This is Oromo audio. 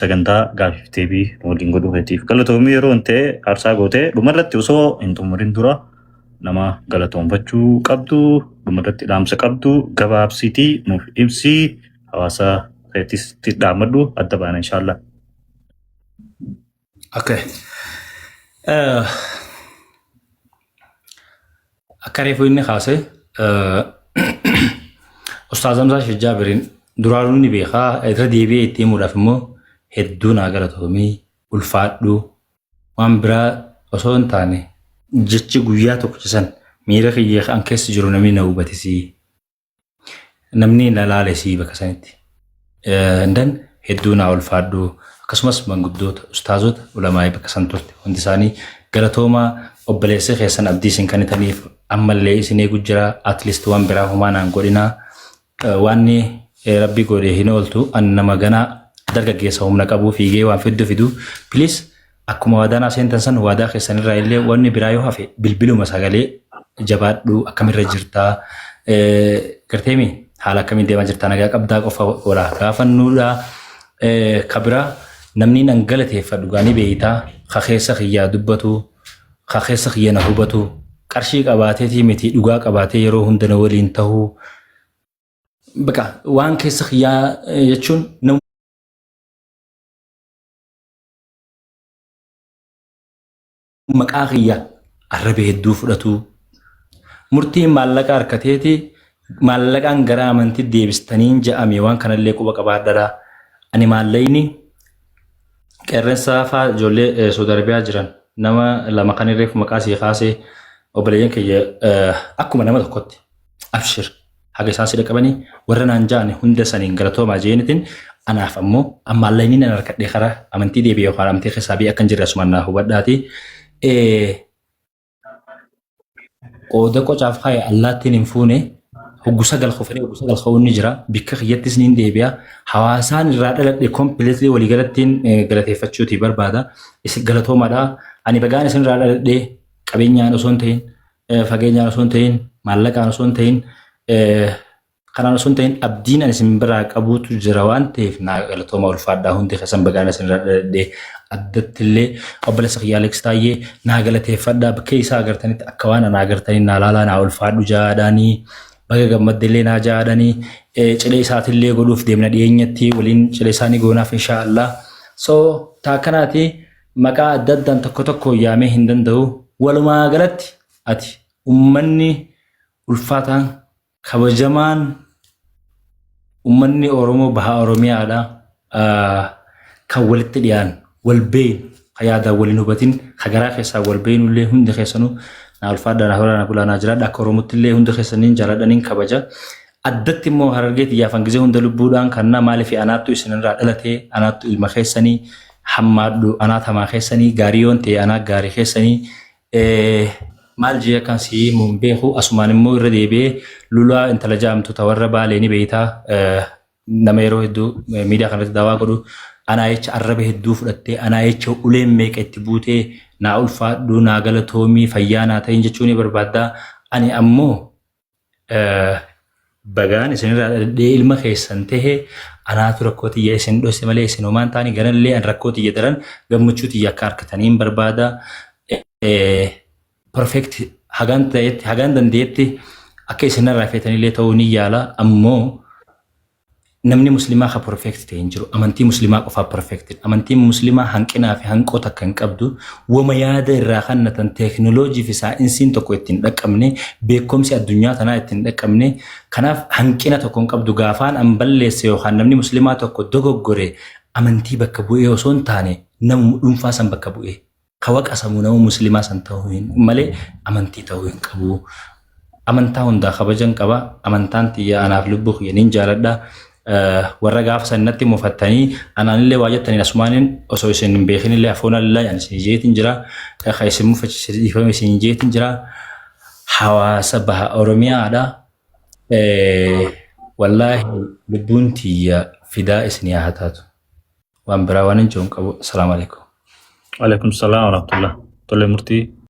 sagantaa gaaffii deebii waliin godhuu feetiif galatoomii yeroo ta'e aarsaa gootee dhumarratti osoo hin xumurin dura nama galatoonfachuu qabdu dhumarratti dhaamsa qabdu gabaabsitii nuuf ibsi hawaasa feetis dhaamadhu adda baana inshallah. Okay. Akareefu inni kaase Ustaaz Hamzaa Shajjaabirin duraanuu ni beekaa irra deebi'ee itti himuudhaaf immoo hedduu naa galatoomii ulfaadhu waan biraa osoo hin taane jechi guyyaa tokkisan miira kiyya kan keessa jiru namni na hubatisi namni na laalesii bakka sanitti ndan hedduu naa ulfaadhu akkasumas manguddoota ustaazota ulamaa'ii bakka san turte hundi isaanii galatoomaa obboleessa keessan abdii isin kanitaniif ammallee isin eegu jira at least waan biraa humaa naan godhinaa waanni rabbi godhe hin ooltu an nama ganaa dargaggeessa humna qabu fiigee waan fidu please akkuma waadaan aseentan san waadaa keessan irraa illee wanni biraa yoo hafe bilbiluma sagalee jabaadhu akkamirra jirtaa garteemi haala akkamiin deemaa jirtaa nagaa qabdaa qofa wala gaafannuudha kabira namni nan galateeffadhu gaanii beeytaa kakeessa kiyyaa dubbatu kakeessa kiyya na hubatu qarshii qabaateetii miti dhugaa qabaatee yeroo hundana waliin ta'uu baka waan keessa kiyyaa jechuun maqaa kiyya arrabe hedduu fudhatu murtiin maallaqa harkateeti maallaqaan gara amantii deebistaniin ja'ame waan kanallee quba qabaadhadha ani maallaqni qeerransa faa ijoollee Saudi Arabiyaa jiran nama lama kan irreef maqaa sii kaasee obboleeyyan kiyya akkuma nama tokkotti abshir haga isaan sida qabanii warra naan ja'an hunda saniin galatoomaa jeenitiin anaaf ammoo maallaqni nan harkadhee karaa amantii deebi'ee yookaan amantii xisaabii akkan jirre asumaan hubadhaati qooda qocaaf kaaye allaattiin hin fuune hoggusa galchofanii hoggusa galchawuun jira bikka kiyyattis niin deebi'a hawaasaan irraa dhaladhe completely walii galattiin galateeffachuuti barbaada isin galatoomaadha ani bagaan isin irraa dhaladhe qabeenyaan osoo hin ta'in fageenyaan osoo hin ta'in maallaqaan osoo hin ta'in kanaan osoo hin ta'in abdiin ani isin biraa qabuutu jira waan ta'eef naa galatooma ulfaadhaa hundi keessan bagaan isin irraa dhaladhe addattillee obboleessa kiyyaa Alex Taayyee naa galateeffadhaa bakka isaa agartanitti akka waan naa agartanii naa laalaa naa ulfaadhu jaadhaanii baga gammaddeellee naa jaadhanii cilee isaatillee godhuuf deemna dhiyeenyatti waliin cilee isaanii goonaaf inshaallah so taakanaati maqaa adda addaan tokko tokko yaamee hin danda'u walumaa galatti ati ummanni ulfaataan kabajamaan ummanni Oromoo baha Oromiyaadha kan walitti dhiyaan walbeen hayaada waliin hubatin hagaraa keessaa walbeen illee hundi keessanuu na ulfaadha na horana kulaana jiraadha akka Oromootti illee hundi keessaniin jaaladhaniin kabaja addatti immoo Harargeetti yaafan gizee hunda lubbuudhaan kanna maaliif anaattu isinirraa dhalatee anaattu ilma keessanii hammaadhu anaatamaa keessanii gaarii yoon ta'e anaa gaarii keessanii maal jee kan si mun beeku asumaan immoo irra deebi'ee lulaa intala jaamtu warra Baalee ni beeytaa nama yeroo hedduu miidiyaa kanarratti daawaa godhu anaa jecha arrabe hedduu fudhattee anaa jecha uleen meeqa itti buutee naa ulfaadhu naa galatoomii fayyaa naa ta'in jechuun barbaaddaa ani ammoo bagaan isinirraa dhaladhee ilma keessan tahee anaatu rakkoo tiyya isin dhoose malee isin homaan taanii ganallee an rakkoo tiyya daran gammachuu tiyya akka harkataniin barbaada perfect hagaan dandeetti akka isinirraa feetanillee ta'uu ni yaala ammoo namni muslimaa ka perfect ta'e hin jiru amantii muslimaa qofaa perfect amantii muslimaa hanqinaa fi hanqoota kan qabdu wama yaada irraa kannatan teeknooloojii fi saayinsiin tokko ittiin dhaqqabne beekumsi addunyaa tanaa ittiin dhaqqabne kanaaf hanqina tokko hin qabdu gaafaan an balleesse yookaan namni muslimaa tokko dogoggore amantii bakka bu'ee osoo hin taane nama dhuunfaa san bakka bu'ee kawaqa samuu nama muslimaa san ta'uu hin malee amantii ta'uu hin qabu amantaa hundaa kabajan qaba amantaan tiyya anaaf lubbuu kiyyaniin jaaladha warra gaafa sanatti mufattanii anaanillee waa jettanii asumaaniin osoo isin hin beekinillee afoonallee ani isin jeetin jira ka isin mufachiifame isin jeetin jira hawaasa baha Oromiyaadha wallaahi lubbuun tiyya fidaa isin yaa taatu waan biraa waan hin jiru qabu. Assalaamu alaykum. Wa alaykum salaam wa rahmatullah. Tolle murtii